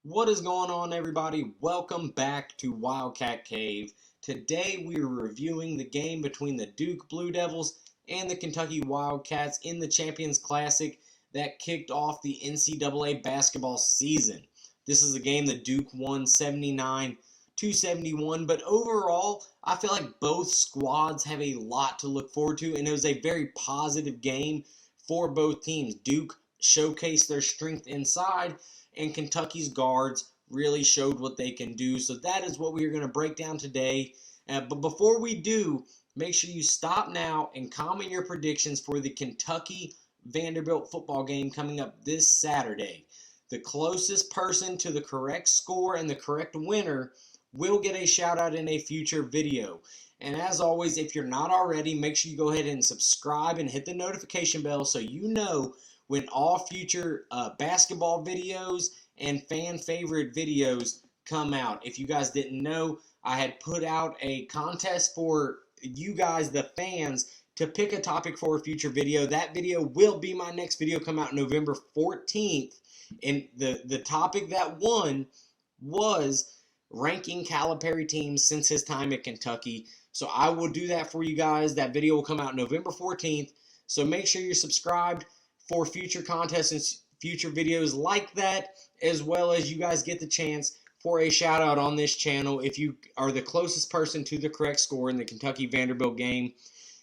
What is going on, everybody? Welcome back to Wildcat Cave. Today we are reviewing the game between the Duke Blue Devils and the Kentucky Wildcats in the Champions Classic that kicked off the NCAA basketball season. This is a game that Duke won 79-71, but overall, I feel like both squads have a lot to look forward to, and it was a very positive game for both teams. Duke showcased their strength inside, and Kentucky's guards really showed what they can do. So that is what we are going to break down today. But before we do, make sure you stop now and comment your predictions for the Kentucky-Vanderbilt football game coming up this Saturday. The closest person to the correct score and the correct winner will get a shout out in a future video. And as always, if you're not already, make sure you go ahead and subscribe and hit the notification bell so you know when all future basketball videos and fan favorite videos come out. If you guys didn't know, I had put out a contest for you guys, the fans, to pick a topic for a future video. That video will be my next video, come out November 14th. And the topic that won was ranking Calipari teams since his time at Kentucky. So I will do that for you guys. That video will come out November 14th. So make sure you're subscribed for future contests and future videos like that, as well as you guys get the chance for a shout out on this channel if you are the closest person to the correct score in the Kentucky-Vanderbilt game.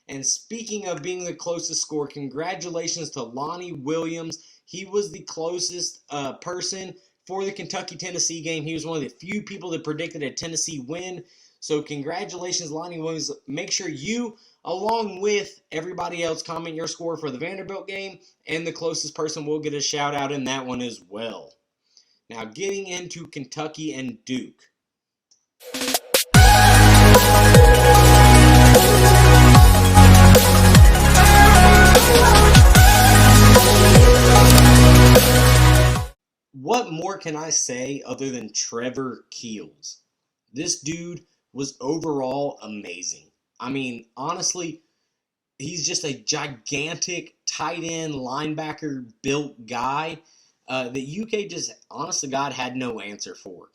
And speaking of being the closest score, congratulations to Lonnie Williams. He was the closest person for the Kentucky-Tennessee game. He was one of the few people that predicted a Tennessee win. So congratulations, Lonnie Williams. Make sure you, along with everybody else, comment your score for the Vanderbilt game, and the closest person will get a shout out in that one as well. Now getting into Kentucky and Duke. What more can I say other than Trevor Keels? This dude was overall amazing. I mean, honestly, he's just a gigantic tight end linebacker built guy that UK just, honest to God, had no answer for.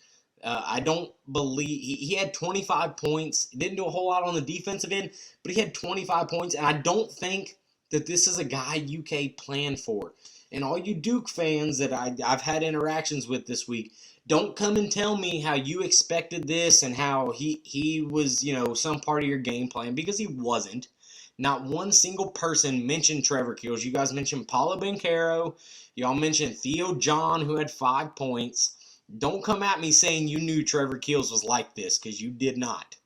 I don't believe he had 25 points. He didn't do a whole lot on the defensive end, but he had 25 points, and I don't think that this is a guy UK planned for. And all you Duke fans that I've had interactions with this week, don't come and tell me how you expected this and how he was, some part of your game plan, because he wasn't. Not one single person mentioned Trevor Keels. You guys mentioned Paulo Banchero. Y'all mentioned Theo John, who had 5 points. Don't come at me saying you knew Trevor Keels was like this, because you did not.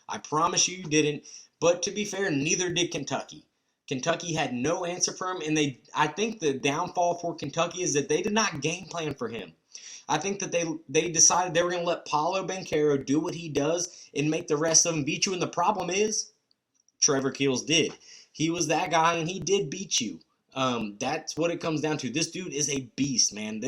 I promise you didn't. But to be fair, neither did Kentucky. Kentucky had no answer for him, and I think the downfall for Kentucky is that they did not game plan for him. I think that they decided they were going to let Paulo Banchero do what he does and make the rest of them beat you, and the problem is Trevor Keels did. He was that guy, and he did beat you. That's what it comes down to. This dude is a beast, man.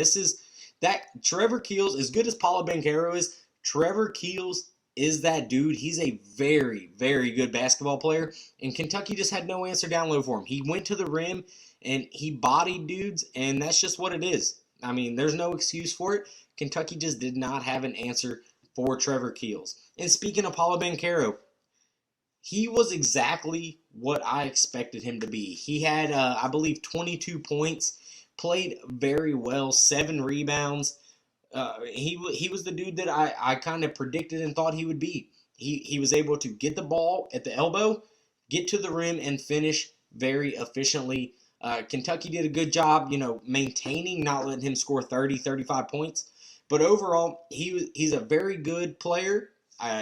Trevor Keels, as good as Paulo Banchero is, Trevor Keels is that dude. He's a very, very good basketball player, and Kentucky just had no answer down low for him. He went to the rim, and he bodied dudes, and that's just what it is. I mean, there's no excuse for it. Kentucky just did not have an answer for Trevor Keels. And speaking of Paulo Banchero, he was exactly what I expected him to be. He had, I believe, 22 points, played very well, 7 rebounds. He was the dude that I kind of predicted and thought he would be. He was able to get the ball at the elbow, get to the rim, and finish very efficiently. Kentucky did a good job, maintaining, not letting him score 30, 35 points. But overall, he's a very good player.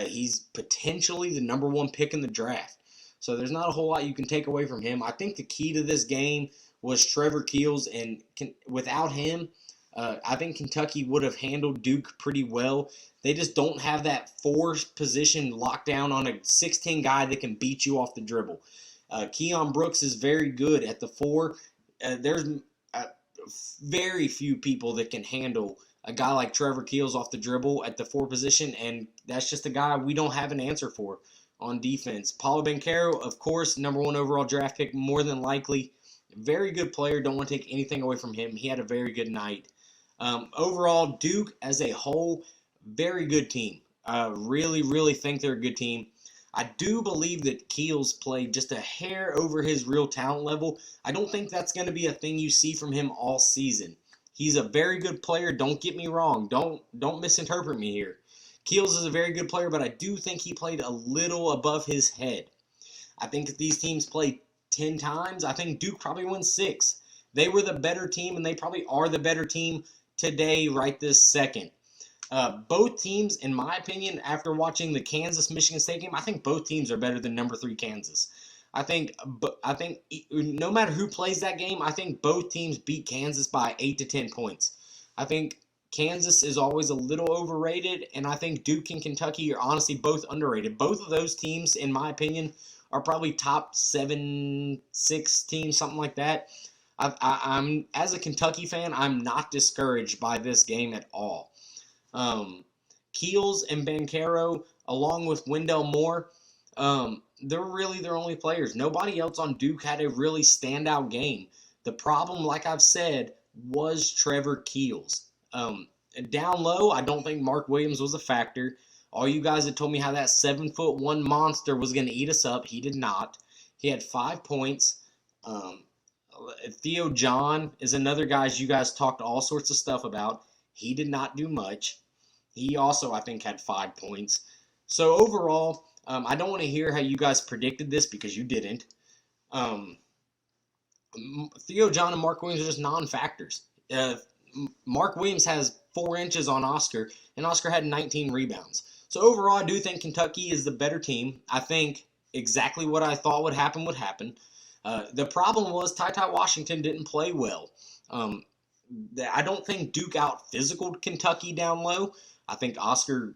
He's potentially the number 1 pick in the draft. So there's not a whole lot you can take away from him. I think the key to this game was Trevor Keels, and without him, I think Kentucky would have handled Duke pretty well. They just don't have that 4 position lockdown on a 6'10" guy that can beat you off the dribble. Keon Brooks is very good at the 4. There's very few people that can handle a guy like Trevor Keels off the dribble at the 4 position, and that's just a guy we don't have an answer for on defense. Paulo Banchero, of course, number 1 overall draft pick, more than likely. Very good player. Don't want to take anything away from him. He had a very good night. Overall, Duke as a whole, very good team. Really, really think they're a good team. I do believe that Keels played just a hair over his real talent level. I don't think that's going to be a thing you see from him all season. He's a very good player. Don't get me wrong. Don't misinterpret me here. Keels is a very good player, but I do think he played a little above his head. I think if these teams play 10 times, I think Duke probably wins 6. They were the better team, and they probably are the better team today, right this second. Both teams, in my opinion, after watching the Kansas-Michigan State game, I think both teams are better than number 3 Kansas. I think no matter who plays that game, I think both teams beat Kansas by 8 to 10 points. I think Kansas is always a little overrated, and I think Duke and Kentucky are honestly both underrated. Both of those teams, in my opinion, are probably top 7, 6 teams, something like that. I'm as a Kentucky fan, I'm not discouraged by this game at all. Keels and Banchero, along with Wendell Moore, they're really their only players. Nobody else on Duke had a really standout game. The problem, like I've said, was Trevor Keels. Down low, I don't think Mark Williams was a factor. All you guys had told me how that 7'1" monster was going to eat us up. He did not. He had 5 points. Theo John is another guy you guys talked all sorts of stuff about. He did not do much. He also, I think, had 5 points. So overall, I don't want to hear how you guys predicted this because you didn't. Theo John and Mark Williams are just non-factors. Mark Williams has 4 inches on Oscar, and Oscar had 19 rebounds. So overall, I do think Kentucky is the better team. I think exactly what I thought would happen would happen. The problem was Ty Washington didn't play well. I don't think Duke out-physicaled Kentucky down low. I think Oscar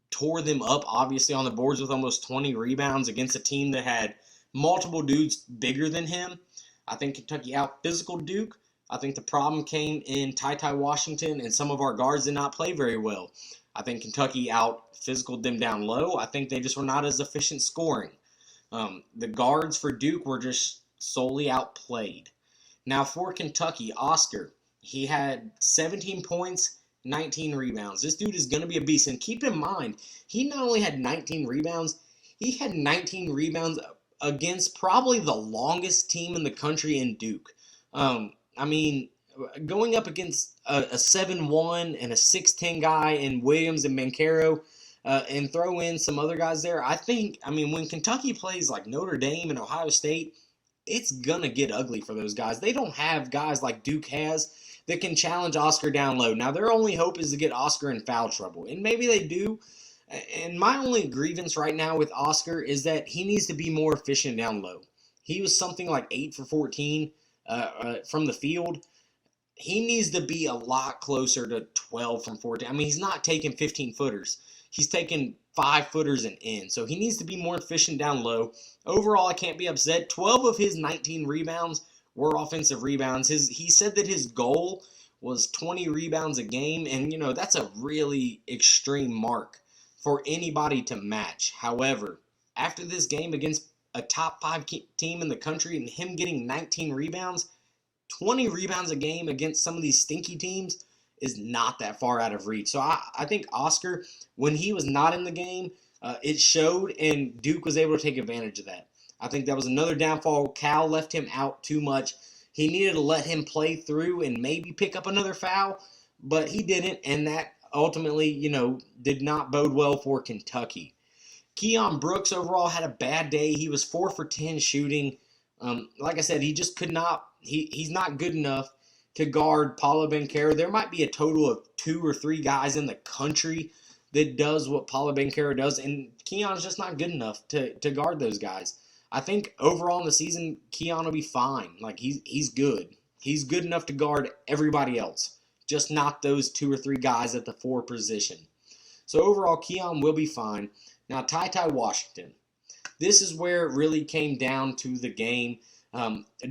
tore them up, obviously, on the boards with almost 20 rebounds against a team that had multiple dudes bigger than him. I think Kentucky out-physicaled Duke. I think the problem came in Ty Washington, and some of our guards did not play very well. I think Kentucky out-physicaled them down low. I think they just were not as efficient scoring. The guards for Duke were just solely outplayed. Now for Kentucky, Oscar, he had 17 points, 19 rebounds. This dude is going to be a beast. And keep in mind, he not only had 19 rebounds, he had 19 rebounds against probably the longest team in the country in Duke. Going up against a 7'1" and a 6'10" guy in Williams and Banchero, and throw in some other guys there, when Kentucky plays like Notre Dame and Ohio State, it's going to get ugly for those guys. They don't have guys like Duke has that can challenge Oscar down low. Now, their only hope is to get Oscar in foul trouble, and maybe they do. And my only grievance right now with Oscar is that he needs to be more efficient down low. He was something like 8 for 14 from the field. He needs to be a lot closer to 12 from 14. He's not taking 15-footers. He's taking 5-footers and in. So he needs to be more efficient down low. Overall, I can't be upset. 12 of his 19 rebounds were offensive rebounds. He said that his goal was 20 rebounds a game, and that's a really extreme mark for anybody to match. However, after this game against a top 5 team in the country and him getting 19 rebounds, 20 rebounds a game against some of these stinky teams is not that far out of reach. So I think Oscar, when he was not in the game, it showed, and Duke was able to take advantage of that. I think that was another downfall. Cal left him out too much. He needed to let him play through and maybe pick up another foul, but he didn't, and that ultimately, did not bode well for Kentucky. Keon Brooks overall had a bad day. He was 4 for 10 shooting. Like I said, he just could not. He's not good enough to guard Paolo Banchero. There might be a total of 2 or 3 guys in the country that does what Paolo Banchero does, and Keon's just not good enough to guard those guys. I think overall in the season, Keon will be fine. Like, he's good. He's good enough to guard everybody else, just not those 2 or 3 guys at the 4 position. So overall, Keon will be fine. Now, Ty Washington. This is where it really came down to the game.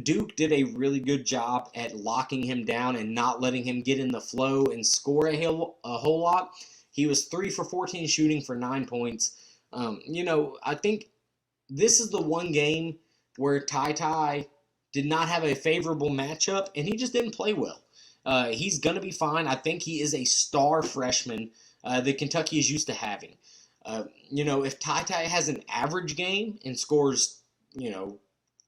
Duke did a really good job at locking him down and not letting him get in the flow and score a whole lot. He was 3 for 14 shooting for 9 points. I think this is the one game where Ty did not have a favorable matchup, and he just didn't play well. He's going to be fine. I think he is a star freshman that Kentucky is used to having. If Ty has an average game and scores,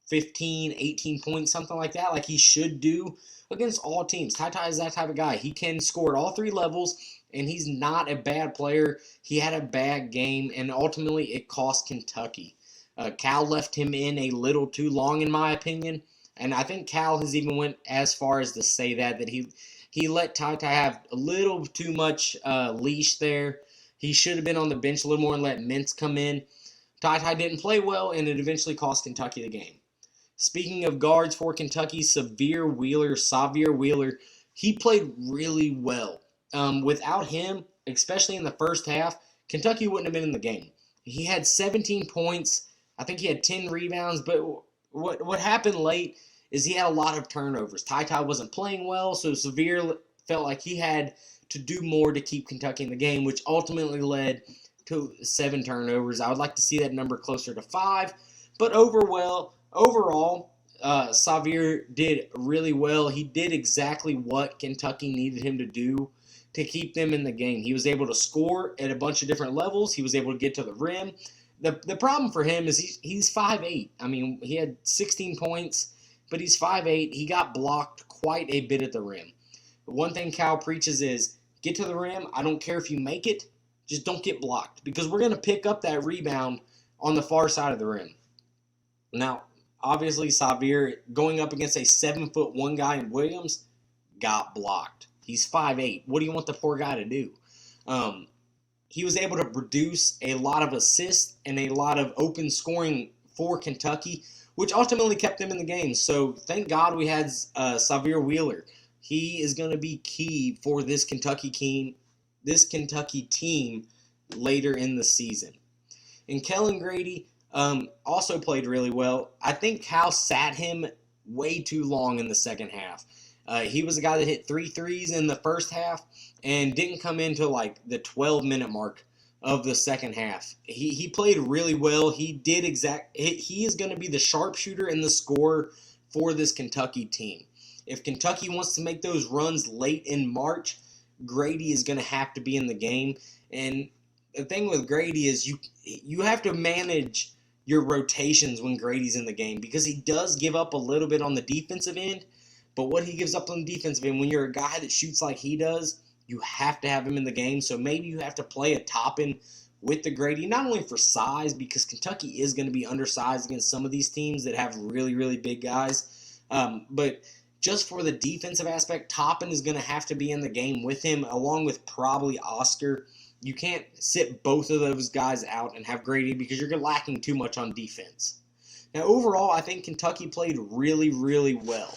15, 18 points, something like that, like he should do against all teams. Ty is that type of guy. He can score at all three levels, and he's not a bad player. He had a bad game, and ultimately it cost Kentucky. Cal left him in a little too long, in my opinion, and I think Cal has even went as far as to say that he let Ty have a little too much leash there. He should have been on the bench a little more and let Mintz come in. Ty didn't play well, and it eventually cost Kentucky the game. Speaking of guards for Kentucky, Xavier Wheeler, he played really well. Without him, especially in the first half, Kentucky wouldn't have been in the game. He had 17 points. I think he had 10 rebounds, but what happened late is he had a lot of turnovers. Ty wasn't playing well, so Xavier felt like he had to do more to keep Kentucky in the game, which ultimately led to 7 turnovers. I would like to see that number closer to 5, but overall, Xavier did really well. He did exactly what Kentucky needed him to do to keep them in the game. He was able to score at a bunch of different levels. He was able to get to the rim. The problem for him is he's 5'8". I mean, he had 16 points, but he's 5'8". He got blocked quite a bit at the rim. The one thing Cal preaches is get to the rim. I don't care if you make it. Just don't get blocked, because we're going to pick up that rebound on the far side of the rim. Now, obviously, Xavier, going up against a 7'1" guy in Williams, got blocked. He's 5'8". What do you want the poor guy to do? He was able to produce a lot of assists and a lot of open scoring for Kentucky, which ultimately kept them in the game. So thank God we had Xavier Wheeler. He is going to be key for this Kentucky team later in the season. And Kellen Grady also played really well. I think Cal sat him way too long in the second half. He was a guy that hit 3 threes in the first half and didn't come into like the 12-minute mark of the second half. He played really well. He is going to be the sharpshooter and the scorer for this Kentucky team. If Kentucky wants to make those runs late in March, Grady is going to have to be in the game. And the thing with Grady is you have to manage your rotations when Grady's in the game, because he does give up a little bit on the defensive end. But what he gives up on the defensive end, when you're a guy that shoots like he does, you have to have him in the game. So maybe you have to play a top-end with the Grady, not only for size, because Kentucky is going to be undersized against some of these teams that have really, really big guys, but just for the defensive aspect, Toppin is going to have to be in the game with him, along with probably Oscar. You can't sit both of those guys out and have Grady, because you're lacking too much on defense. Now, overall, I think Kentucky played really, really well.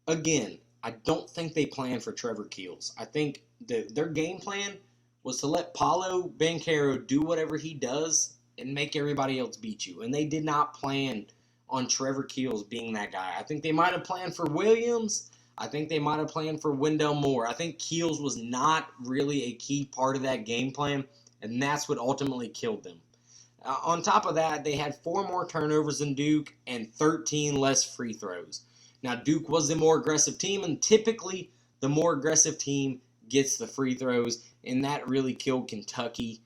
Again, I don't think they planned for Trevor Keels. I think their game plan was to let Paolo Banchero do whatever he does and make everybody else beat you. And they did not plan on Trevor Keels being that guy. I think they might have planned for Williams. I think they might have planned for Wendell Moore. I think Keels was not really a key part of that game plan, and that's what ultimately killed them. On top of that, they had 4 more turnovers than Duke and 13 less free throws. Now, Duke was the more aggressive team, and typically the more aggressive team gets the free throws, and that really killed Kentucky.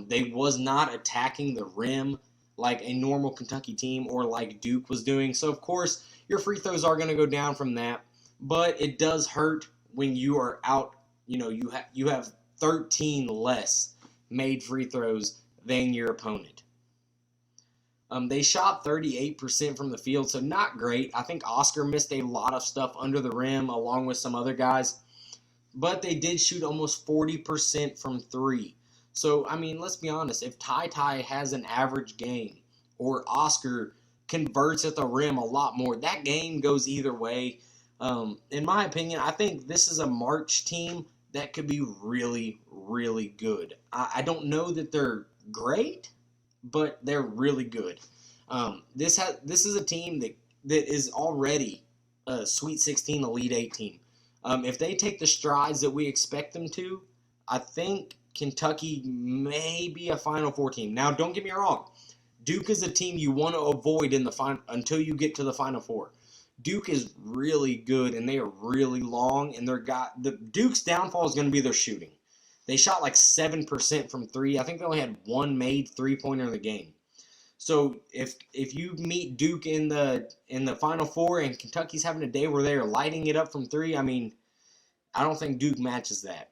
They was not attacking the rim like a normal Kentucky team or like Duke was doing. So, of course, your free throws are going to go down from that, but it does hurt when you are out. You have 13 less made free throws than your opponent. They shot 38% from the field, so not great. I think Oscar missed a lot of stuff under the rim along with some other guys, but they did shoot almost 40% from 3. So, I mean, let's be honest. If Ty has an average game or Oscar converts at the rim a lot more, that game goes either way. In my opinion, I think this is a March team that could be really, really good. I don't know that they're great, but they're really good. This is a team that is already a Sweet 16 Elite 8 team. If they take the strides that we expect them to, I think Kentucky may be a Final Four team. Now, don't get me wrong. Duke is a team you want to avoid in the until you get to the Final Four. Duke is really good, and they are really long, and the Duke's downfall is going to be their shooting. They shot like 7% from three. I think they only had one made three-pointer in the game. So if you meet Duke in the Final Four and Kentucky's having a day where they're lighting it up from three, I mean, I don't think Duke matches that.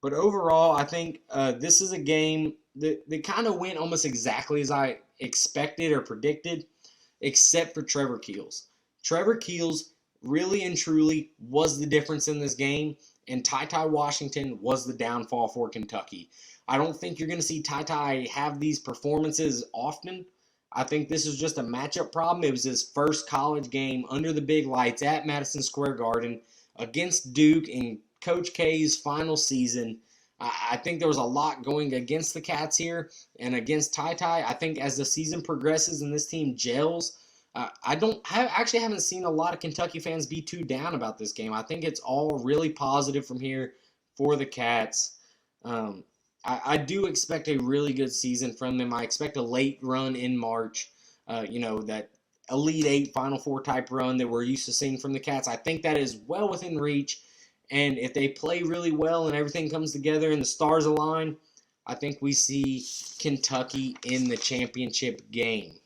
But overall, I think this is a game that kind of went almost exactly as I expected or predicted, except for Trevor Keels. Trevor Keels really and truly was the difference in this game, and Ty Washington was the downfall for Kentucky. I don't think you're going to see Ty have these performances often. I think this is just a matchup problem. It was his first college game under the big lights at Madison Square Garden against Duke in Coach K's final season. I think there was a lot going against the Cats here and against Ty. I think as the season progresses and this team gels, I actually haven't seen a lot of Kentucky fans be too down about this game. I think it's all really positive from here for the Cats. I do expect a really good season from them. I expect a late run in March, that Elite Eight, Final Four type run that we're used to seeing from the Cats. I think that is well within reach. And if they play really well and everything comes together and the stars align, I think we see Kentucky in the championship game,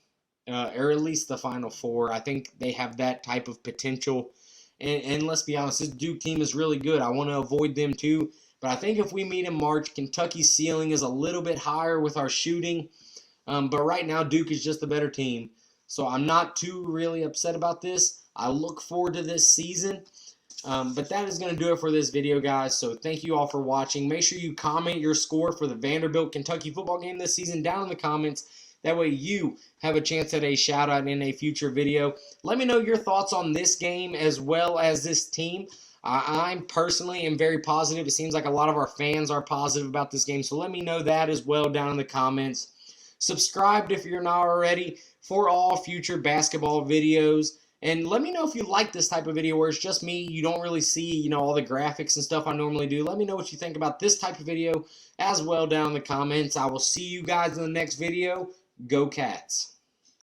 or at least the Final Four. I think they have that type of potential. And let's be honest, this Duke team is really good. I want to avoid them too. But I think if we meet in March, Kentucky's ceiling is a little bit higher with our shooting. But right now, Duke is just the better team. So I'm not too really upset about this. I look forward to this season. But that is going to do it for this video, guys. So thank you all for watching. Make sure you comment your score for the Vanderbilt-Kentucky football game this season down in the comments. That way you have a chance at a shout-out in a future video. Let me know your thoughts on this game as well as this team. I personally am very positive. It seems like a lot of our fans are positive about this game. So let me know that as well down in the comments. Subscribe if you're not already for all future basketball videos. And let me know if you like this type of video where it's just me. You don't really see, all the graphics and stuff I normally do. Let me know what you think about this type of video as well down in the comments. I will see you guys in the next video. Go Cats.